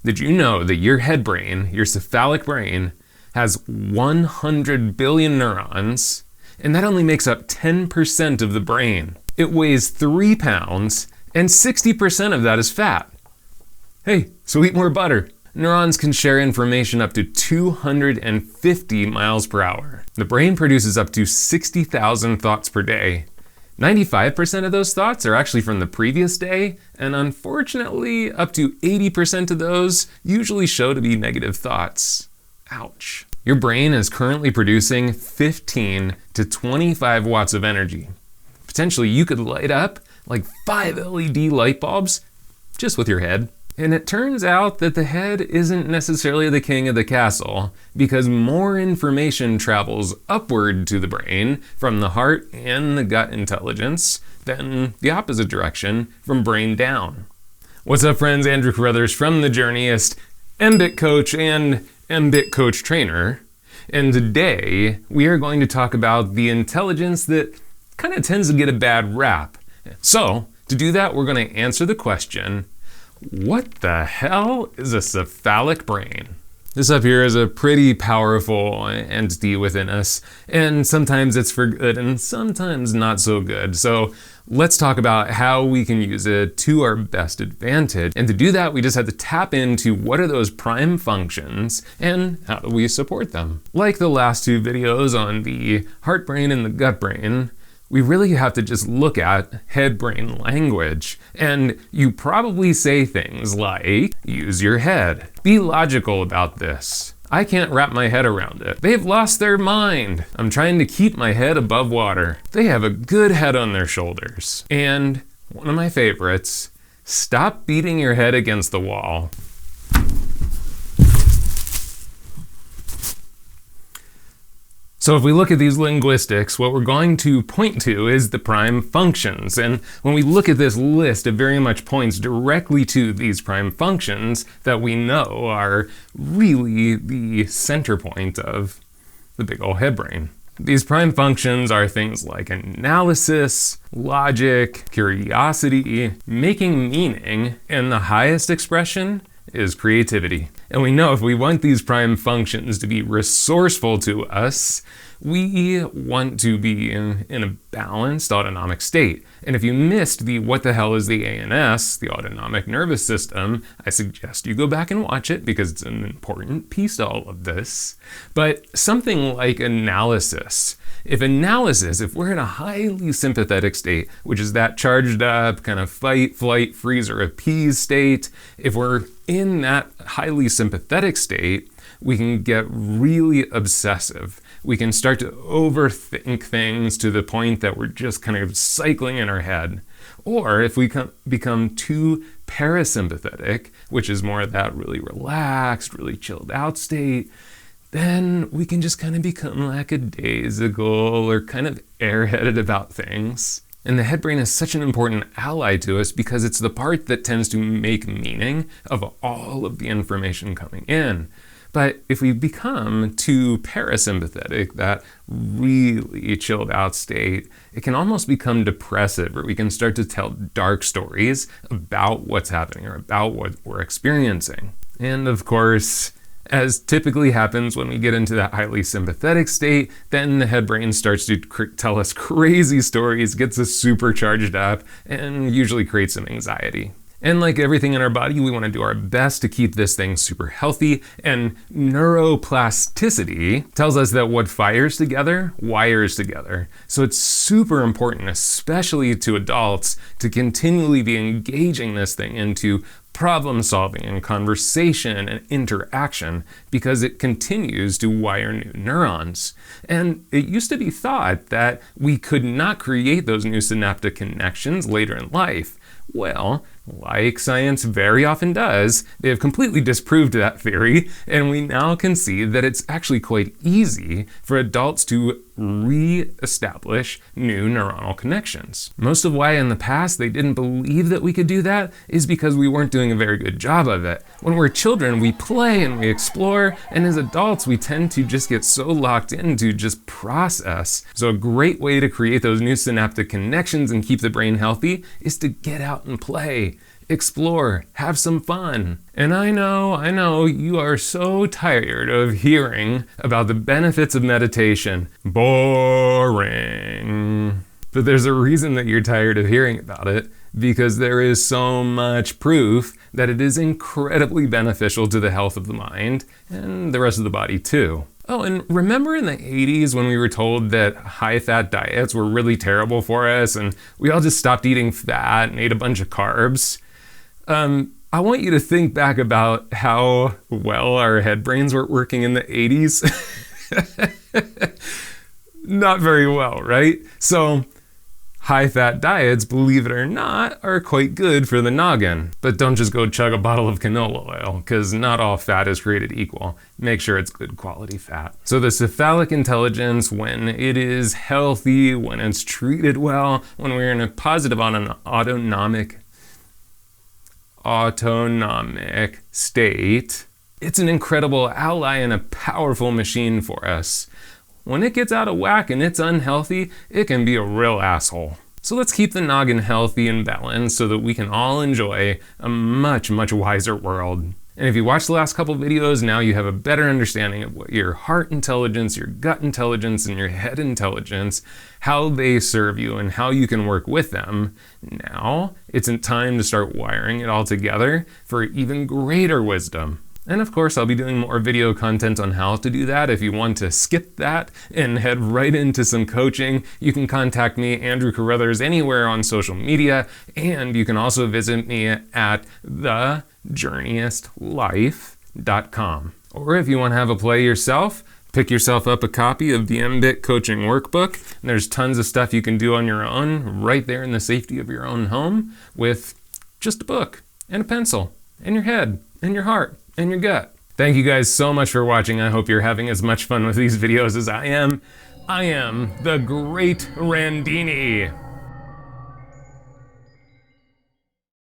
Did you know that your head brain, your cephalic brain, has 100 billion neurons, and that only makes up 10% of the brain? It weighs 3 pounds, and 60% of that is fat. Hey, so eat more butter. Neurons can share information up to 250 miles per hour. The brain produces up to 60,000 thoughts per day. 95% of those thoughts are actually from the previous day, and unfortunately, up to 80% of those usually show to be negative thoughts. Ouch. Your brain is currently producing 15 to 25 watts of energy. Potentially, you could light up like 5 LED light bulbs just with your head. And it turns out that the head isn't necessarily the king of the castle, because more information travels upward to the brain from the heart and the gut intelligence than the opposite direction from brain down. What's up, friends? Andrew Carruthers from The Journeyist, MBIT coach and MBIT coach trainer. And today we are going to talk about the intelligence that kind of tends to get a bad rap. So to do that, we're going to answer the question, what the hell is a cephalic brain? This up here is a pretty powerful entity within us, and sometimes it's for good and sometimes not so good. So let's talk about how we can use it to our best advantage. And to do that, we just have to tap into what are those prime functions and how do we support them. Like the last 2 videos on the heart brain and the gut brain, we really have to just look at head-brain language. And you probably say things like, use your head. Be logical about this. I can't wrap my head around it. They've lost their mind. I'm trying to keep my head above water. They have a good head on their shoulders. And one of my favorites, stop beating your head against the wall. So if we look at these linguistics, what we're going to point to is the prime functions. And when we look at this list, it very much points directly to these prime functions that we know are really the center point of the big ol' head brain. These prime functions are things like analysis, logic, curiosity, making meaning, and the highest expression is creativity. And we know if we want these prime functions to be resourceful to us, we want to be in a balanced autonomic state. And if you missed the what the hell is the ANS, the autonomic nervous system, I suggest you go back and watch it because it's an important piece to all of this. But something like analysis. If we're in a highly sympathetic state, which is that charged up kind of fight, flight, freeze, or appease state, if we're in that highly sympathetic state, we can get really obsessive. We can start to overthink things to the point that we're just kind of cycling in our head. Or if we become too parasympathetic, which is more of that really relaxed, really chilled out state, then we can just kind of become lackadaisical or kind of airheaded about things. And the head brain is such an important ally to us because it's the part that tends to make meaning of all of the information coming in. But if we become too parasympathetic, that really chilled out state, it can almost become depressive, or we can start to tell dark stories about what's happening or about what we're experiencing. And of course, as typically happens when we get into that highly sympathetic state, then the head brain starts to tell us crazy stories, gets us super charged up, and usually creates some anxiety. And like everything in our body, we want to do our best to keep this thing super healthy, and neuroplasticity tells us that what fires together, wires together. So it's super important, especially to adults, to continually be engaging this thing into problem solving and conversation and interaction, because it continues to wire new neurons. And it used to be thought that we could not create those new synaptic connections later in life. Well, like science very often does, they have completely disproved that theory, and we now can see that it's actually quite easy for adults to re-establish new neuronal connections. Most of why in the past they didn't believe that we could do that is because we weren't doing a very good job of it. When we're children, we play and we explore, and as adults, we tend to just get so locked into just process. So a great way to create those new synaptic connections and keep the brain healthy is to get out and play. explore, have some fun. And I know, you are so tired of hearing about the benefits of meditation. Boring. But there's a reason that you're tired of hearing about it, because there is so much proof that it is incredibly beneficial to the health of the mind and the rest of the body too. Oh, and remember in the 80s when we were told that high-fat diets were really terrible for us and we all just stopped eating fat and ate a bunch of carbs? I want you to think back about how well our head brains were working in the 80s. Not very well, right? So high-fat diets, believe it or not, are quite good for the noggin. But don't just go chug a bottle of canola oil, because not all fat is created equal. Make sure it's good quality fat. So the cephalic intelligence, when it is healthy, when it's treated well, when we're in a positive autonomic state, it's an incredible ally and a powerful machine for us. When it gets out of whack and it's unhealthy, it can be a real asshole. So let's keep the noggin healthy and balanced so that we can all enjoy a much, much wiser world. And if you watched the last couple videos, now you have a better understanding of what your heart intelligence, your gut intelligence, and your head intelligence, how they serve you and how you can work with them. Now, it's time to start wiring it all together for even greater wisdom. And of course, I'll be doing more video content on how to do that. If you want to skip that and head right into some coaching, you can contact me, Andrew Carruthers, anywhere on social media. And you can also visit me at thejourneyistlife.com. Or if you want to have a play yourself, pick yourself up a copy of the MBIT Coaching Workbook. And there's tons of stuff you can do on your own right there in the safety of your own home with just a book and a pencil and your head and your heart and your gut. Thank you guys so much for watching. I hope you're having as much fun with these videos as I am. I am the Great Randini.